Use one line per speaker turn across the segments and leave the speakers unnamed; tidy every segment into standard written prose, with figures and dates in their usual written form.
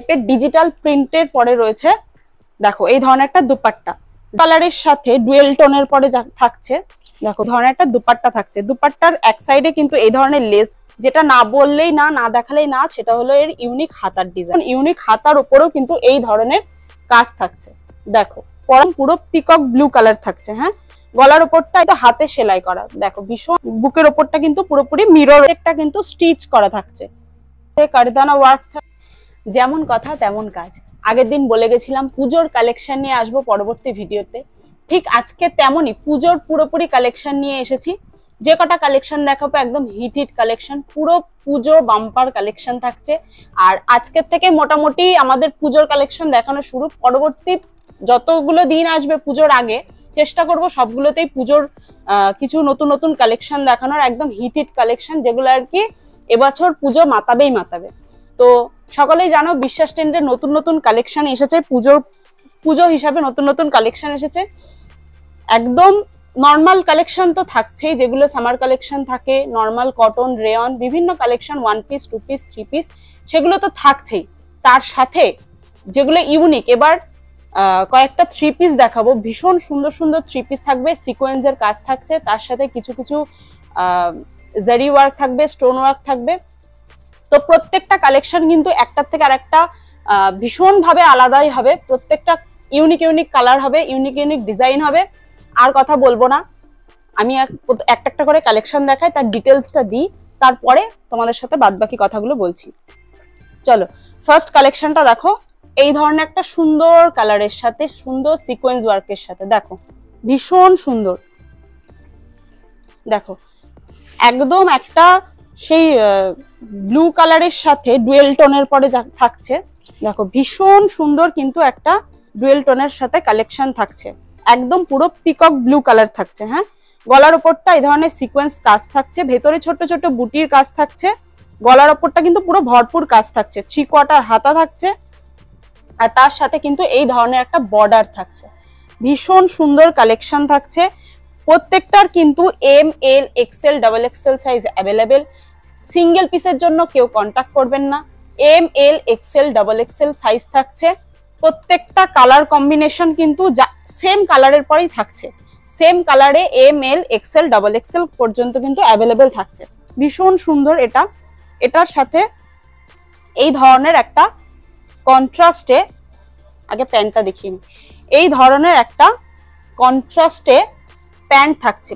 টাইপের ডিজিটাল প্রিন্টের পরে রয়েছে দেখো এই ধরনের একটা দুপাট্টা, কালারের সাথে ডুয়েল টোনের পরে থাকছে দেখো ধরনের একটা দুপাট্টা থাকছে। দুপাট্টার এক সাইডে কিন্তু এই ধরনের লেস, যেটা না বললেই না, না দেখালেই না, সেটা হলো এর ইউনিক হাতার ডিজাইন। ইউনিক হাতার উপরেও কিন্তু এই ধরনের কাজ থাকছে দেখো, পরম পুরো পিকক ব্লু কালার থাকছে। হ্যাঁ, গলার ওপরটা এটা হাতে সেলাই করা দেখো, ভীষণ বুকের ওপরটা কিন্তু পুরোপুরি মিরর একটা কিন্তু স্টিচ করা থাকছে, কারদানা ওয়ার্ক। যেমন কথা তেমন কাজ। আগের দিন বলে গেছিলাম পুজোর কালেকশন নিয়ে আসবো পরবর্তী ভিডিওতে, ঠিক আজকে তেমনই পুজোর পুরোপুরি কালেকশন নিয়ে এসেছি। যে কটা কালেকশন দেখাবো একদম হিট হিট কালেকশন, পুরো পুজো বাম্পার কালেকশন থাকছে। আর আজকের থেকে মোটামুটি আমাদের পুজোর কালেকশন দেখানো শুরু। পরবর্তী যতগুলো দিন আসবে পুজোর আগে চেষ্টা করব সবগুলোতেই পুজোর কিছু নতুন নতুন কালেকশন দেখানোর, একদম হিট হিট কালেকশন যেগুলো আর কি এবছর পুজো মাতাবেই মাতাবে। তো সকলেই জানো বিশ্বাস ট্রেন্ডের নতুন নতুন কালেকশন এসেছে, পুজো হিসাবে নতুন নতুন কালেকশন এসেছে। একদম নর্মাল কালেকশন তো থাকছেই, যেগুলো সামার কালেকশন থাকে, নর্মাল কটন, রেয়ন, বিভিন্ন কালেকশন, 1 পিস 2 পিস 3 পিস, সেগুলো তো থাকছেই। তার সাথে যেগুলো ইউনিক, এবার কয়েকটা 3 পিস দেখাবো, ভীষণ সুন্দর সুন্দর 3 পিস থাকবে, সিকোয়েন্সের কাজ থাকছে, তার সাথে কিছু কিছু জারি ওয়ার্ক থাকবে, স্টোন ওয়ার্ক থাকবে। তো প্রত্যেকটা কালেকশন কিন্তু একটার থেকে আরেকটা ভীষণ ভাবে আলাদাই হবে, প্রত্যেকটা ইউনিক ইউনিক কালার হবে, ইউনিক ইউনিক ডিজাইন হবে। আর কথা বলবো না, আমি একটা একটা করে কালেকশন দেখাই, তার ডিটেলসটা দিই, তারপরে তোমাদের সাথে বাদবাকি কথাগুলো বলছি। চলো ফার্স্ট কালেকশনটা দেখো, এই ধরনের একটা সুন্দর কালারের সাথে সুন্দর সিকোয়েন্স ওয়ার্কের সাথে দেখো, ভীষণ সুন্দর দেখো, একদম একটা সেই ব্লু কালারের সাথে ডুয়েল টোনের পরে থাকছে দেখো, ভীষণ সুন্দর কিন্তু একটা ডুয়েল টোনের সাথে কালেকশন থাকছে, একদম পুরো পিকক ব্লু কালার থাকছে। হ্যাঁ, গলার ওপরটা এই ধরনের সিকোয়েন্স কাজ থাকছে, ভেতরে ছোট ছোট বুটির কাজ থাকছে, গলার ওপরটা কিন্তু পুরো ভরপুর কাজ থাকছে, 3 কোয়ার্টার হাতা থাকছে, আর তার সাথে কিন্তু এই ধরনের একটা বর্ডার থাকছে। ভীষণ সুন্দর কালেকশন থাকছে, প্রত্যেকটার কিন্তু ML XL XXL size available. Single পিসের জন্য কেউ কন্ট্যাক্ট করবেন না, ML XL XXL সাইজ থাকছে। প্রত্যেকটা কালার কম্বিনেশন কিন্তু সেম কালারের পরেই থাকছে, সেম কালারে ML XL XXL পর্যন্ত কিন্তু অ্যাভেলেবেল থাকছে। ভীষণ সুন্দর এটা। এটার সাথে এই ধরনের একটা কন্ট্রাস্টে, আগে প্যান্টটা দেখিয়ে নিই, এই ধরনের একটা কন্ট্রাস্টে প্যান্ট থাকছে,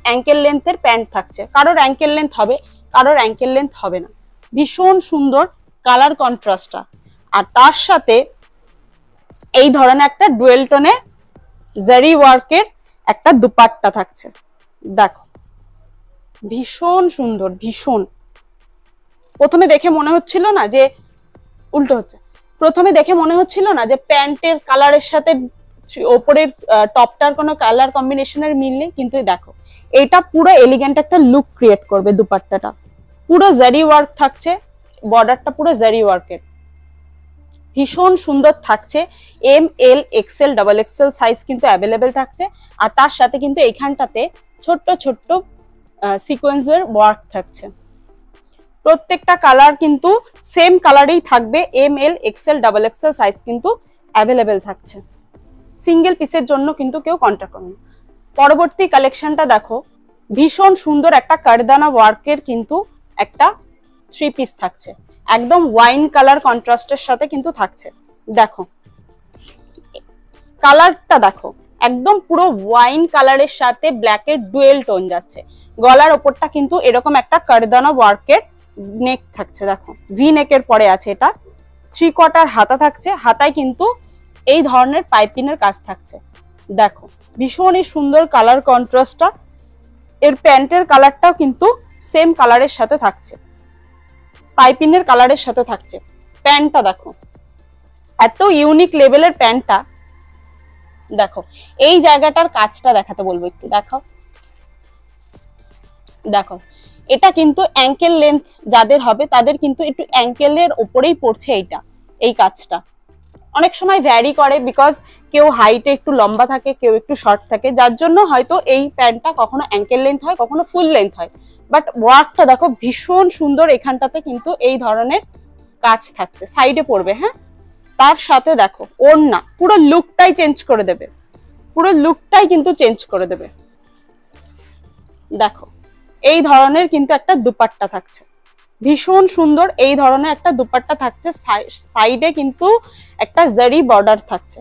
অ্যাঙ্কেল লেন্থের প্যান্ট থাকছে, কারোর অ্যাঙ্কেল লেন্থ হবে, কারোর অ্যাঙ্কেল লেন্থ হবে না। ভীষণ সুন্দর কালার কন্ট্রাস্টটা। আর তার সাথে এই ধরনের একটা ডুয়েল টোনে জারি ওয়ার্কের একটা দুপাট্টা থাকছে দেখো, ভীষণ সুন্দর। ভীষণ, প্রথমে দেখে মনে হচ্ছিল না যে উল্টো হচ্ছে, প্রথমে দেখে মনে হচ্ছিল না যে প্যান্টের কালারের সাথে ওপরের টপটার কোনো কালার কম্বিনেশনের মিল নেই, কিন্তু দেখো এটা পুরো এলিগেন্ট একটা লুক ক্রিয়েট করবে। দুপাট্টাটা পুরো জারি ওয়ার্ক থাকছে, বর্ডারটা পুরো জারি ওয়ার্কের, ভীষণ সুন্দর থাকছে। ML XL XXL সাইজ কিন্তু অ্যাভেলেবেল থাকছে। আর তার সাথে কিন্তু এইখানটাতে ছোট্ট ছোট্ট সিকোয়েন্সের ওয়ার্ক থাকছে। প্রত্যেকটা কালার কিন্তু সেম কালারেই থাকবে, ML XL XXL সাইজ কিন্তু অ্যাভেলেবেল থাকছে। সিঙ্গেল পিসের জন্য কিন্তু কেউ কন্ট্যাক্ট করুন। পরবর্তী কালেকশনটা দেখো, ভীষণ সুন্দর একটা কারদানা ওয়ার্কের কিন্তু একটা 3 পিস থাকছে, একদম ওয়াইন কালার কন্ট্রাস্টের সাথে কিন্তু থাকছে। দেখো কালারটা দেখো, একদম পুরো ওয়াইন কালারের সাথে ব্ল্যাকের ডুয়েল টোন যাচ্ছে। গলার ওপরটা কিন্তু এরকম একটা কারদানা ওয়ার্কের নেক থাকছে, দেখো ভি নেকের পরে আছে, এটা 3 কোয়ার্টার হাতা থাকছে, হাতায় কিন্তু এই ধরনের পাইপিনের কাজ থাকছে। দেখো ভীষণই সুন্দর কালার কন্ট্রাস্টটা। এর প্যান্টের কালারটাও কিন্তু সেম কালারের সাথে থাকছে, পাইপিনের কালারের সাথে থাকছে। প্যান্টটা দেখো, এত ইউনিক লেভেলের প্যান্টটা দেখো। এই জায়গাটার কাজটা দেখাতে বলবো একটু, দেখাও। দেখো এটা কিন্তু অ্যাঙ্কেল লেন্থ যাদের হবে তাদের কিন্তু একটু অ্যাঙ্কেলের ওপরেই পড়ছে এইটা, এই কাজটা অনেক সময় ভ্যারি করে, বিকজ কেউ হাইটে একটু লম্বা থাকে, কেউ একটু শর্ট থাকে, যার জন্য হয়তো এই প্যান্টটা কখনো অ্যাঙ্কেল লেন্থ হয়, কখনো ফুল লেন্থ হয়। বাট ওয়ার্কটা দেখো ভীষণ সুন্দর, এখানটাতে কিন্তু এই ধরনের কাজ থাকছে, সাইডে পড়বে। হ্যাঁ, তার সাথে দেখো ওড়না, পুরো লুকটাই চেঞ্জ করে দেবে, পুরো লুকটাই কিন্তু চেঞ্জ করে দেবে। দেখো এই ধরনের কিন্তু একটা দুপাট্টা থাকছে, ভীষণ সুন্দর এই ধরনের একটা দুপাট্টা থাকছে, সাইডে কিন্তু একটা জারি বর্ডার থাকছে,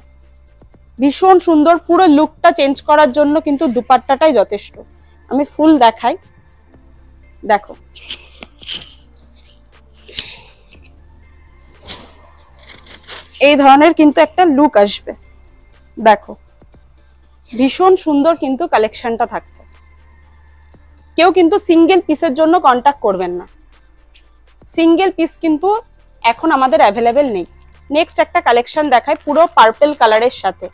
ভীষণ সুন্দর। পুরো লুকটা চেঞ্জ করার জন্য কিন্তু দুপাট্টাটাই যথেষ্ট। আমি ফুল দেখাই, দেখো এই ধরনের কিন্তু একটা লুক আসবে। দেখো ভীষণ সুন্দর কিন্তু কালেকশনটা থাকছে। কেউ কিন্তু সিঙ্গেল পিসের জন্য কন্টাক্ট করবেন না, সিঙ্গেল পিস কিন্তু এখন আমাদের অ্যাভেলেবেল নেই। নেক্সট একটা কালেকশন দেখায় পুরো পার্পল কালারের সাথে,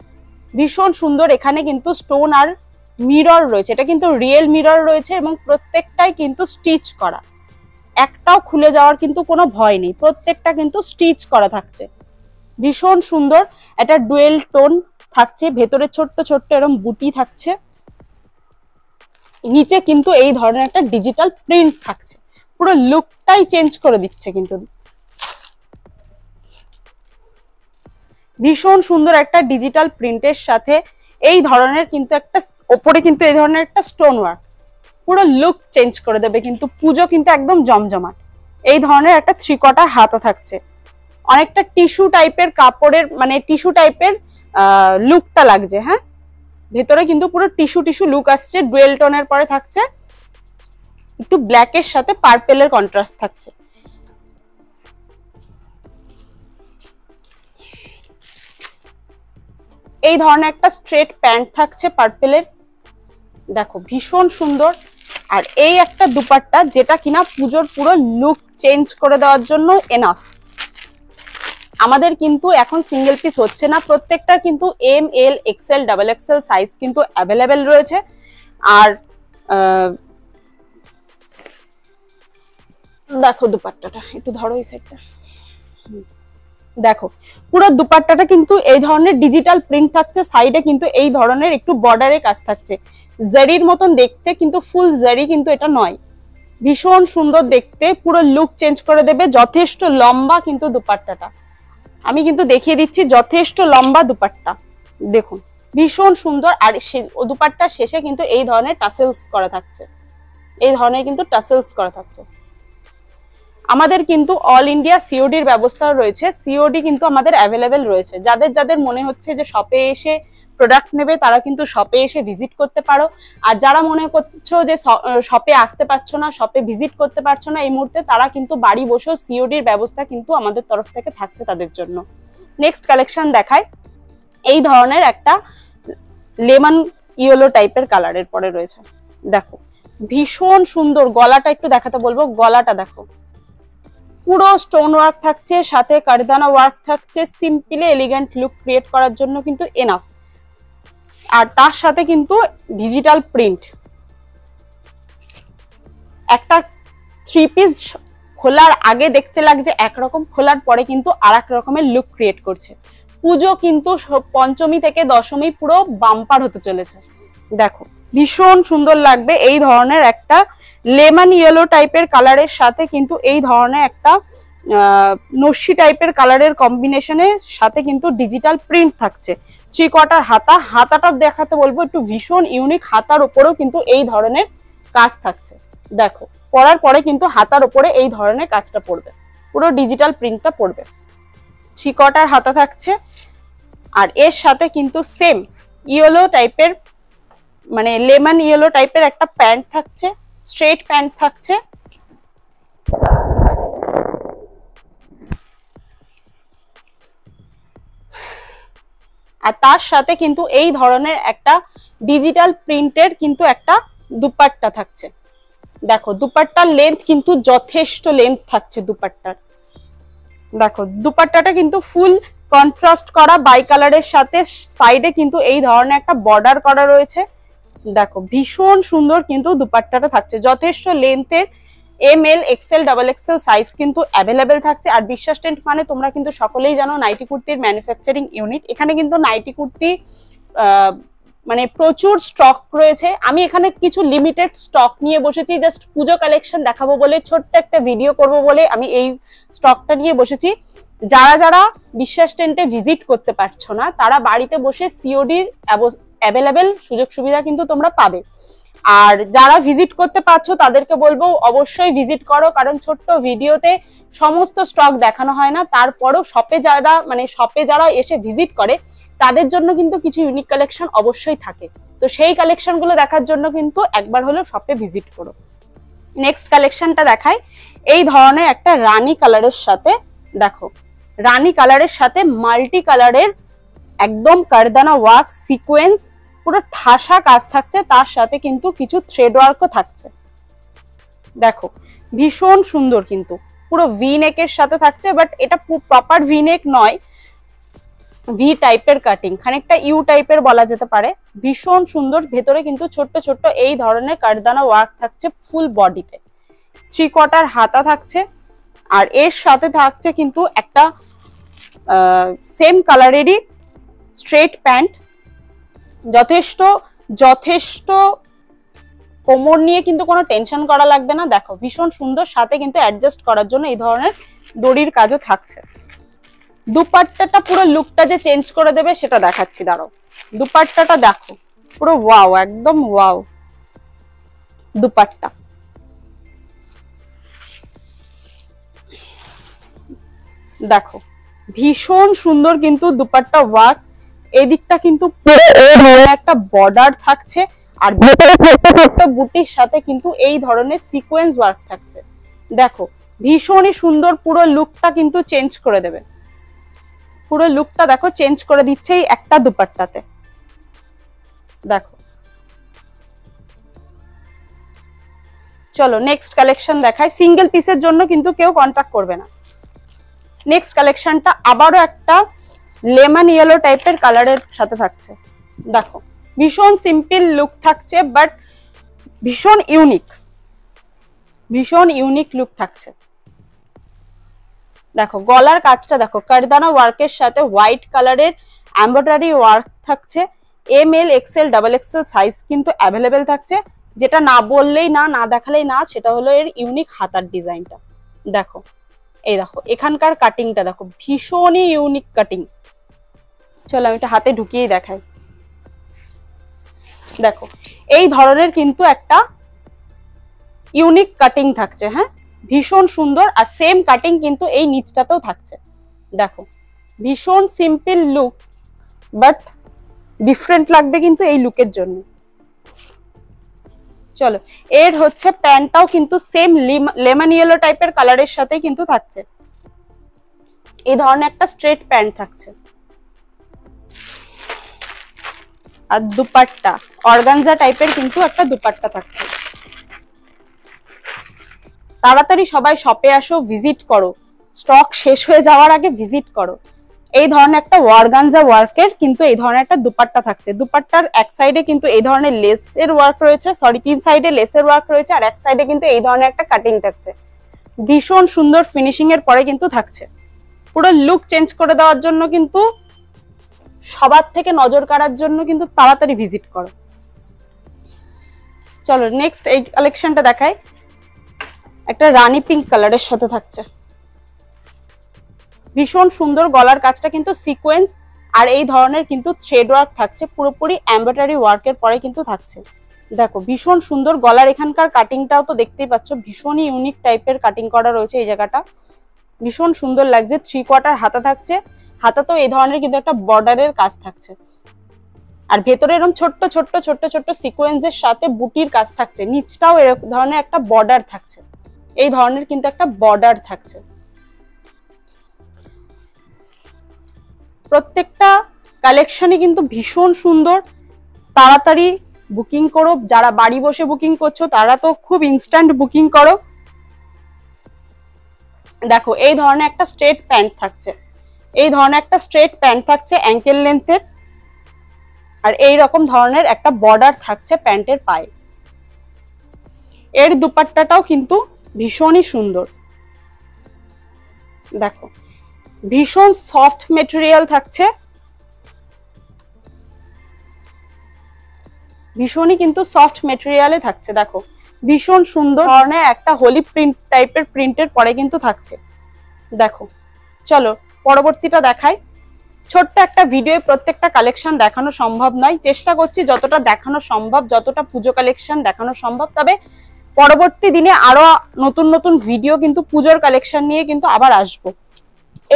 ভীষণ সুন্দর। এখানে কিন্তু স্টোন আর মিরর রয়েছে, এটা কিন্তু রিয়েল মিরর রয়েছে এবং প্রত্যেকটাই কিন্তু স্টিচ করা, একটাও খুলে যাওয়ার কিন্তু কোনো ভয় নেই, প্রত্যেকটা কিন্তু স্টিচ করা থাকছে, ভীষণ সুন্দর। এটা ডুয়েল টোন থাকছে, ভেতরে ছোট্ট ছোট্ট এরকম বুটি থাকছে, নিচে কিন্তু এই ধরনের একটা ডিজিটাল প্রিন্ট থাকছে, পুরো লুকটাই চেঞ্জ করে দিচ্ছে কিন্তু। ভীষণ সুন্দর একটা ডিজিটাল প্রিন্টের সাথে এই ধরনের কিন্তু একটা ওপরে কিন্তু এই ধরনের একটা স্টোন ওয়ার্ক, পুরো লুক চেঞ্জ করে দেবে কিন্তু। পুজো কিন্তু একদম জমজমাট। এই ধরনের একটা 3 কোয়ার্টার হাতা থাকছে, অনেকটা টিস্যু টাইপের কাপড়ের, মানে টিস্যু টাইপের লুকটা লাগছে। হ্যাঁ, ভেতরে কিন্তু পুরো টিস্যু টিস্যু লুক আসছে, ডুয়েল টোনের পরে থাকছে, একটু ব্ল্যাকের সাথে পার্পেলের কন্ট্রাস্ট থাকছে। এই ধরনের একটা স্ট্রেট প্যান্ট থাকছে পার্পেলের, দেখো ভীষণ সুন্দর। আর এই একটা দুপাট্টা যেটা কিনা পুজোর পুরো লুক চেঞ্জ করে দেওয়ার জন্য এনাফ। আমাদের কিন্তু এখন সিঙ্গেল পিস হচ্ছে না, প্রত্যেকটা কিন্তু M L XL double XL size কিন্তু অ্যাভেলেবেল রয়েছে। আর দেখো দুপাট্টাটা একটু ধরো, এই সাইডটা দেখো, পুরো দুপাট্টাটা কিন্তু এই ধরনের ডিজিটাল প্রিন্ট থাকছে, সাইডে কিন্তু এই ধরনের একটু বর্ডারের কাজ থাকছে, জারির মতন দেখতে কিন্তু ফুল জারি কিন্তু এটা নয়, ভীষণ সুন্দর দেখতে, পুরো লুক চেঞ্জ করে দেবে। যথেষ্ট লম্বা কিন্তু দুপাট্টাটা, আমি কিন্তু দেখিয়ে দিচ্ছি, যথেষ্ট লম্বা দুপাট্টা, দেখুন ভীষণ সুন্দর। আর দুপাট্টার শেষে কিন্তু এই ধরনের টাসেলস করা থাকছে, এই ধরনের কিন্তু টাসেলস করা থাকছে। আমাদের কিন্তু অল ইন্ডিয়া সিওডির ব্যবস্থা রয়েছে, সিওডি কিন্তু আমাদের অ্যাভেলেবেল রয়েছে। যাদের যাদের মনে হচ্ছে যে শপে এসে প্রোডাক্ট নেবে তারা কিন্তু শপে এসে ভিজিট করতে পারো। আর যারা মনে করছো যে শপে আসতে পারছো না, শপে ভিজিট করতে পারছো না এই মুহূর্তে, তারা কিন্তু বাড়ি বসেও সিওডির ব্যবস্থা কিন্তু আমাদের তরফ থেকে থাকছে তাদের জন্য। নেক্সট কালেকশন দেখায়, এই ধরনের একটা লেমন ইয়েলো টাইপের কালারের পরে রয়েছে, দেখো ভীষণ সুন্দর। গলাটা একটু দেখাতে বলবো, গলাটা দেখো পুরো স্টোন ওয়ার্ক থাকছে, সাথে কারদানা ওয়ার্ক থাকছে, সিম্পলি এলিগেন্ট লুক ক্রিয়েট করার জন্য কিন্তু এনাফ। আর তার সাথে কিন্তু ডিজিটাল প্রিন্ট, একটা 3 পিস খোলার আগে দেখতে লাগছে একরকম, খোলার পরে কিন্তু আর এক রকমের লুক ক্রিয়েট করছে। পুজো কিন্তু পঞ্চমী থেকে দশমী পুরো বাম্পার হতে চলেছে, দেখো ভীষণ সুন্দর লাগবে। এই ধরনের একটা লেমন ইয়েলো টাইপের কালারের সাথে কিন্তু এই ধরনের একটা নস্যি টাইপের কালারের কম্বিনেশনের সাথে কিন্তু ডিজিটাল প্রিন্ট থাকছে। 3 কোয়ার্টার হাতা, হাতাটা দেখাতে বলবো একটু ভীষণ ইউনিক, হাতার উপরেও কিন্তু এই ধরনের কাজ থাকছে, দেখো পরার পরে কিন্তু হাতার উপরে এই ধরনের কাজটা পড়বে, পুরো ডিজিটাল প্রিন্টটা পড়বে। 3 কোয়ার্টার হাতা থাকছে, আর এর সাথে কিন্তু সেম ইয়েলো টাইপের, মানে লেমন ইয়েলো টাইপের একটা প্যান্ট থাকছে, স্ট্রেট প্যান্ট থাকছে। আর তার সাথে কিন্তু এই ধরনের একটা ডিজিটাল প্রিন্টের কিন্তু একটা দুপাট্টা থাকছে, দেখো দুপাট্টার লেন্থ কিন্তু যথেষ্ট লেন্থ থাকছে দুপাট্টার। দেখো দুপাট্টাটা কিন্তু ফুল কন্ট্রাস্ট করা বাই কালারের সাথে, সাইডে কিন্তু এই ধরনের একটা বর্ডার করা রয়েছে, দেখো ভীষণ সুন্দর কিন্তু দুপাট্টাটা থাকছে। যথেষ্ট লেন্থের M L XL double XL size কিন্তু অ্যাভেলেবেল থাকছে। আর বিশ্বাস টেন্ট মানে তোমরা কিন্তু সকলেই জানো নাইটি কুর্তির ম্যানুফ্যাকচারিং ইউনিট, এখানে কিন্তু নাইটি কুর্তি মানে প্রচুর স্টক রয়েছে। আমি এখানে কিছু লিমিটেড স্টক নিয়ে বসেছি, জাস্ট পুজো কালেকশন দেখাবো বলে, ছোট্ট একটা ভিডিও করব বলে আমি এই স্টকটা নিয়ে বসেছি। যারা যারা বিশ্বাস টেন্টে ভিজিট করতে পারছো না তারা বাড়িতে বসে সিওডির অ্যাভেলেবেল সুযোগ সুবিধা কিন্তু তোমরা পাবে। আর যারা ভিজিট করতে পারছো তাদেরকে বলবো অবশ্যই ভিজিট করো, কারণ ছোট্ট ভিডিওতে সমস্ত স্টক দেখানো হয় না। তারপরও শপে যারা এসে ভিজিট করে তাদের জন্য কিন্তু কিছু ইউনিক কালেকশন অবশ্যই থাকে। তো সেই কালেকশন গুলো দেখার জন্য কিন্তু একবার হলেও শপে ভিজিট করো। নেক্সট কালেকশনটা দেখাই। এই ধরনের একটা রানী কালারের সাথে, দেখো রানী কালারের সাথে মাল্টি কালারের একদম কারদানা ওয়ার্ক সিকোয়েন্স পুরো ঠাসা কাজ থাকছে, তার সাথে কিন্তু কিছু থ্রেড ওয়ার্কও থাকছে। দেখো ভীষণ সুন্দর, কিন্তু পুরো ভি নেকের সাথে থাকছে, বাট এটা প্রপার ভি নেক নয়, ভি টাইপের কাটিং, খানিকটা ইউ টাইপের বলা যেতে পারে। ভীষণ সুন্দর, ভেতরে কিন্তু ছোট্ট ছোট্ট এই ধরনের কারদানা ওয়ার্ক থাকছে ফুল বডিতে। 3/4 হাতা থাকছে, আর এর সাথে থাকছে কিন্তু একটা সেম কালারেরই স্ট্রেট প্যান্ট। যথেষ্ট যথেষ্ট কোমর নিয়ে কিন্তু কোনো টেনশন করা লাগবে না। দেখো ভীষণ সুন্দর, সাথে কিন্তু অ্যাডজাস্ট করার জন্য এই ধরনের দড়ির কাজও থাকছে। দুপাট্টাটা পুরো লুকটা যে চেঞ্জ করে দেবে সেটা দেখাচ্ছি, দাঁড়াও। দুপাট্টাটা দেখো পুরো ওয়াও, একদম ওয়াও দুপাট্টা। দেখো ভীষণ সুন্দর কিন্তু দুপাট্টা ওয়ার্ক। এদিকটা কিন্তু একটা বর্ডার থাকছে, আর ভেতরে ছোট্ট বুটির সাথে কিন্তু এই ধরনের সিকোয়েন্স ওয়ার্ক থাকছে। দেখো ভীষণই সুন্দর, পুরো লুকটা কিন্তু চেঞ্জ করে দেবে। পুরো লুকটা দেখো চেঞ্জ করে দিচ্ছে এই একটা দুপাট্টাতে। দেখো চলো নেক্সট কালেকশন দেখাই। সিঙ্গেল পিসের জন্য কিন্তু কেউ কন্টাক্ট করবে না। নেক্সট কালেকশনটা আবারও একটা লেমন ইয়েলো টাইপের কালারের সাথে থাকছে। দেখো ভীষণ সিম্পল লুক থাকছে, বাট ভীষণ ইউনিক লুক থাকছে। দেখো গলার কাজটা দেখো, কারদানা ওয়ার্কের সাথে হোয়াইট কালারের এমব্রয়ডারি ওয়ার্ক থাকছে। ML XL XXL সাইজ কিন্তু অ্যাভেলেবেল থাকছে। যেটা না বললেই না দেখালেই না, সেটা হলো এর ইউনিক হাতার ডিজাইনটা। দেখো এই দেখো এখানকার কাটিংটা দেখো, ভীষণই ইউনিক কাটিং। চলো আমি এটা হাতে ঢুকিয়েই দেখাই। দেখো এই ধরনের কিন্তু একটা ইউনিক কাটিং থাকছে, হ্যাঁ ভীষণ সুন্দর। আর সেম কাটিং কিন্তু এই নিচটাতেও থাকছে। দেখো ভীষণ সিম্পল লুক, বাট ডিফারেন্ট লাগবে কিন্তু এই লুকের জন্য। চলো এর হচ্ছে প্যান্টটাও কিন্তু সেম লেমন ইয়েলো টাইপের কালারের সাথে কিন্তু থাকছে। এই ধরনের একটা স্ট্রেট প্যান্ট থাকছে। আর দুপাট্টা অর্গানজা টাইপের কিন্তু একটা দুপাট্টা থাকছে। তাড়াতাড়ি সবাই শপে আসো, ভিজিট করো, স্টক শেষ হয়ে যাওয়ার আগে ভিজিট করো। এই ধরনের একটা অর্গানজা ওয়ার্কের কিন্তু এই ধরনের একটা দুপাট্টা থাকছে। দুপাট্টার এক সাইডে কিন্তু এই ধরনের লেসের ওয়ার্ক রয়েছে, সরি 3 সাইডে লেসের ওয়ার্ক রয়েছে, আর এক সাইডে কিন্তু এই ধরনের একটা কাটিং থাকছে। ভীষণ সুন্দর ফিনিশিং এর পরে কিন্তু থাকছে। পুরো লুক চেঞ্জ করে দেওয়ার জন্য কিন্তু, সবার থেকে নজর কাড়ার জন্য কিন্তু তাড়াতাড়ি ভিজিট করো। চলো নেক্সট এই কালেকশনটা দেখাই। একটা রানী পিঙ্ক কালারের সাথে থাকছে। ভীষণ সুন্দর, গলার কাজটা কিন্তু সিকোয়েন্স, আর এই ধরনের কিন্তু থ্রেড ওয়ার্ক থাকছে, পুরোপুরি এমব্রয়ডারি ওয়ার্কের পরে কিন্তু থাকছে। দেখো ভীষণ সুন্দর, গলার এখানকার কাটিংটাও তো দেখতেই পাচ্ছ, ভীষণই ইউনিক টাইপের কাটিং করা রয়েছে এই জায়গাটা। ভীষণ সুন্দর লাগছে। 3/4 হাতা থাকছে, হাতাতেও এই ধরনের কিন্তু একটা বর্ডারের কাজ থাকছে, আর ভেতরে এরকম ছোট্ট ছোট্ট ছোট্ট ছোট্ট সিকোয়েন্সের সাথে বুটির কাজ থাকছে। নিচটাও এরকম ধরনের একটা বর্ডার থাকছে, এই ধরনের কিন্তু একটা বর্ডার থাকছে। প্রত্যেকটা কালেকশনই কিন্তু ভীষণ সুন্দর। তাড়াতাড়ি বুকিং করো, যারা বাড়ি বসে বুকিং করছো তারা তো খুব ইনস্ট্যান্ট বুকিং করো। দেখো এই ধরনের একটা স্ট্রেট প্যান্ট থাকছে, এই ধরনের একটা স্ট্রেট প্যান্ট থাকছে অ্যাঙ্কেল লেন্থের, আর এই রকম ধরনের একটা বর্ডার থাকছে প্যান্টের পায়ে। এর দুপাট্টাটাও কিন্তু ভীষণই সুন্দর। দেখো ভীষণ সফট মেটেরিয়াল থাকছে, ভীষণই কিন্তু সফট মেটেরিয়ালে থাকছে। দেখো ভীষণ সুন্দর ধরনের একটা হোলি প্রিন্ট টাইপের প্রিন্টের পরে কিন্তু থাকছে। দেখো চলো পরবর্তীটা দেখাই। ছোট্ট একটা ভিডিও প্রত্যেকটা কালেকশন দেখানো সম্ভব নয়, চেষ্টা করছি যতটা দেখানো সম্ভব, যতটা পুজো কালেকশন দেখানো সম্ভব। তবে পরবর্তী দিনে আরো নতুন নতুন ভিডিও কিন্তু পুজোর কালেকশন নিয়ে কিন্তু আবার আসবো।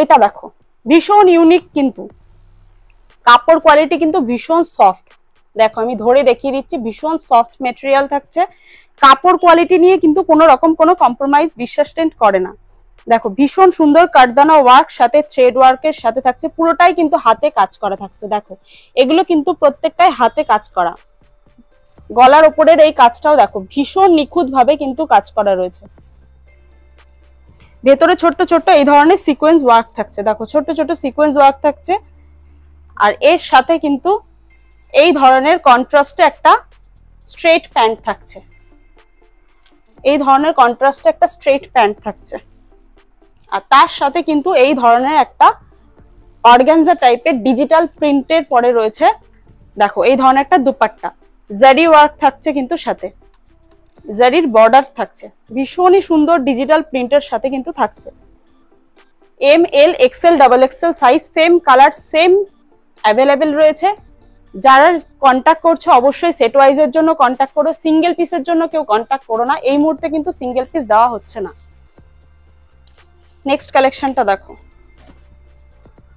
এটা দেখো ভীষণ ইউনিক, কিন্তু কাপড় কোয়ালিটি কিন্তু ভীষণ সফট। দেখো আমি ধরে দেখিয়ে দিচ্ছি, ভীষণ সফট মেটেরিয়াল থাকছে। কাপড় কোয়ালিটি নিয়ে কিন্তু কোনো রকম কোনো কম্প্রোমাইজ বিশ্বাস টেন্ট করে না। দেখো ভীষণ সুন্দর কাটদানা ওয়ার্ক সাথে থ্রেড ওয়ার্কের সাথে থাকছে, পুরোটাই কিন্তু হাতে কাজ করা থাকছে। দেখো এগুলো কিন্তু প্রত্যেকটাই হাতে কাজ করা। গলার ওপরের এই কাজটাও দেখো ভীষণ নিখুঁত ভাবে কিন্তু কাজ করা রয়েছে। ভেতরে ছোট্ট ছোট্ট এই ধরনের সিকোয়েন্স ওয়ার্ক থাকছে, দেখো ছোট্ট ছোট্ট সিকোয়েন্স ওয়ার্ক থাকছে। আর এর সাথে কিন্তু এই ধরনের কন্ট্রাস্টে একটা স্ট্রেট প্যান্ট থাকছে, এই ধরনের কন্ট্রাস্টে একটা স্ট্রেট প্যান্ট থাকছে। আর তার সাথে কিন্তু এই ধরনের একটা অর্গানজা টাইপের ডিজিটাল প্রিন্টের পরে রয়েছে, দেখো এই ধরনের একটা দুপাট্টা, জারি ওয়ার্ক থাকছে কিন্তু সাথে, জারির বর্ডার থাকছে, ভীষণই সুন্দর ডিজিটাল প্রিন্টের সাথে কিন্তু থাকছে। M L XL double XL size same colour same available রয়েছে। যারা কন্ট্যাক্ট করছো অবশ্যই সেট ওয়াইজের জন্য কন্ট্যাক্ট করো, সিঙ্গেল পিসের জন্য কেউ কন্ট্যাক্ট করো না, এই মুহূর্তে কিন্তু সিঙ্গেল পিস দেওয়া হচ্ছে না। নেক্সট কালেকশনটা দেখো,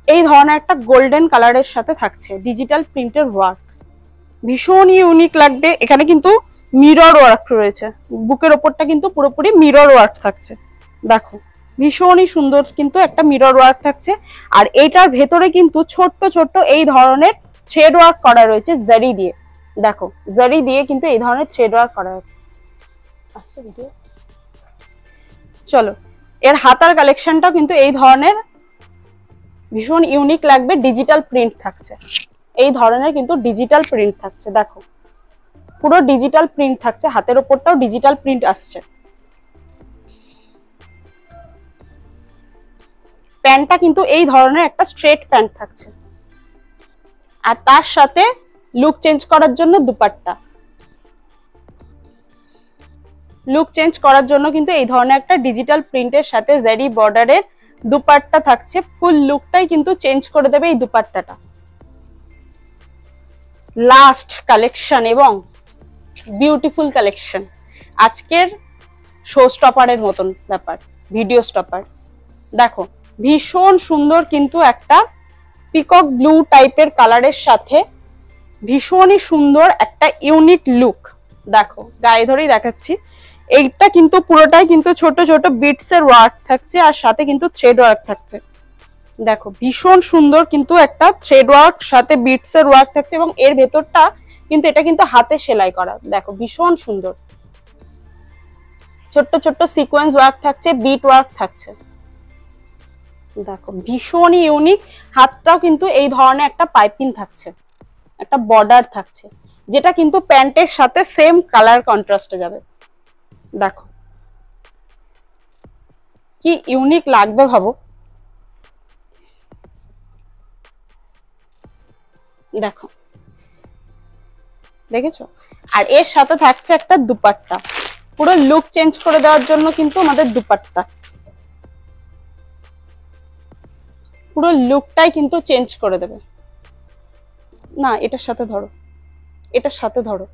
এই ধরনের একটা গোল্ডেন কালারের সাথে থাকছে ডিজিটাল প্রিন্টের ওয়ার্ক, ভীষণ ইউনিক লাগবে। এখানে কিন্তু মিরর ওয়ার্ক রয়েছে, বুকের ওপরটা কিন্তু পুরোপুরি মিরর ওয়ার্ক থাকছে। দেখো ভীষণই সুন্দর কিন্তু একটা মিরর ওয়ার্ক থাকছে। আর এইটার ভেতরে কিন্তু ছোট্ট ছোট্ট এই ধরনের থ্রেড ওয়ার্ক করা রয়েছে জারি দিয়ে, দেখো জারি দিয়ে কিন্তু এই ধরনের থ্রেড ওয়ার্ক করা আছে। চলো এর হাতার কালেকশনটাও কিন্তু এই ধরনের ভীষণ ইউনিক লাগবে, ডিজিটাল প্রিন্ট থাকছে, এই ধরনের কিন্তু ডিজিটাল প্রিন্ট থাকছে। দেখো পুরো ডিজিটাল প্রিন্ট থাকছে, হাতের ওপরটাও ডিজিটাল প্রিন্ট আসছে। প্যান্টটা কিন্তু এই ধরনের একটা স্ট্রেট প্যান্ট থাকছে। আর তার সাথে লুক চেঞ্জ করার জন্য দুপাট্টা, লুক চেঞ্জ করার জন্য কিন্তু এই ধরনের একটা ডিজিটাল প্রিন্টের সাথে জারি বর্ডারের দুপাট্টা থাকছে, ফুল লুকটাই কিন্তু চেঞ্জ করে দেবে এই দুপাট্টাটা। লাস্ট কালেকশন এবং বিউটিফুল কালেকশন, আজকের শো স্টপারের মতন ব্যাপার, ভিডিও স্টপার। দেখো ভীষণ সুন্দর কিন্তু একটা পিকক ব্লু টাইপের কালারের সাথে ভীষণই সুন্দর একটা ইউনিক লুক। দেখো গায়ে ধরেই দেখাচ্ছি, এইটা কিন্তু পুরোটাই কিন্তু ছোট ছোট বিটস এর ওয়ার্ক থাকছে, আর সাথে কিন্তু থ্রেড ওয়ার্ক থাকছে। দেখো ভীষণ সুন্দর কিন্তু একটা থ্রেড ওয়ার্ক সাথে বিটস এর ওয়ার্ক থাকছে, এবং এর ভেতরটা কিন্তু এটা কিন্তু হাতে সেলাই করা। দেখো ভীষণ সুন্দর ছোট্ট ছোট্ট সিকোয়েন্স ওয়ার্ক থাকছে, বিট ওয়ার্ক থাকছে। দেখো ভীষণই ইউনিক। হাতটাও কিন্তু এই ধরনের একটা পাইপিং থাকছে, একটা বর্ডার থাকছে, যেটা কিন্তু প্যান্টের সাথে সেম কালার কন্ট্রাস্টে যাবে। দেখো কি ইউনিক লাগবে ভাবো। দেখো দেখেছো? আর এর সাথে থাকছে একটা দুপাট্টা, পুরো লুক চেঞ্জ করে দেওয়ার জন্য কিন্তু আমাদের দুপাট্টা, পুরো লুকটাই কিন্তু চেঞ্জ করে দেবে। না এটার সাথে ধরো, এটার সাথে ধরো,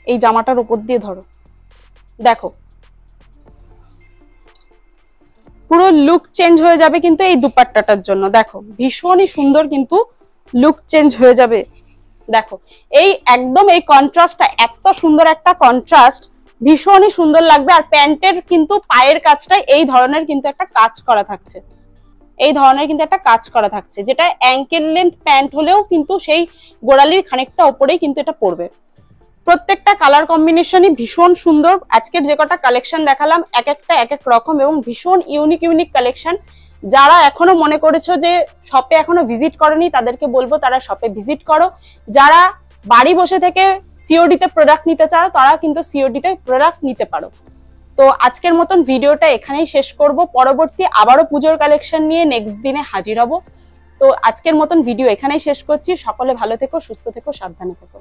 এই জামাটার উপর দিয়ে ধরো। দেখো পুরো লুক চেঞ্জ হয়ে যাবে কিন্তু এই দুপাট্টাটার জন্য। দেখো ভীষণই সুন্দর কিন্তু লুক চেঞ্জ হয়ে যাবে। দেখো এই একদম এই কন্ট্রাস্টটা এত সুন্দর একটা কন্ট্রাস্ট, ভীষণই সুন্দর লাগবে। আর প্যান্টের কিন্তু পায়ের কাজটাই এই ধরনের কিন্তু একটা কাজ করা থাকছে, এই ধরনের কিন্তু একটা কাজ করা থাকছে, যেটা অ্যাঙ্কেল লেন্থ প্যান্ট হলেও কিন্তু সেই গোড়ালির খানিকটা ওপরেই কিন্তু এটা পড়বে। প্রত্যেকটা কালার কম্বিনেশনই ভীষণ সুন্দর। আজকের যে কটা কালেকশন দেখালাম এক একটা এক এক রকম এবং ভীষণ ইউনিক ইউনিক কালেকশন। যারা এখনো মনে করেছো যে শপে এখনো ভিজিট করনি, তাদেরকে বলবো তারা শপে ভিজিট করো। যারা বাড়ি বসে থেকে সিওডি তে প্রোডাক্ট নিতে চাও, তারা কিন্তু সিওডি তে প্রোডাক্ট নিতে পারো। তো আজকের মতন ভিডিওটা এখানেই শেষ করব, পরবর্তী আবারও পুজোর কালেকশন নিয়ে নেক্সট দিনে হাজির হব। তো আজকের মতন ভিডিও এখানেই শেষ করছি। সকলে ভালো থেকো, সুস্থ থেকো, সাবধানে থেকো।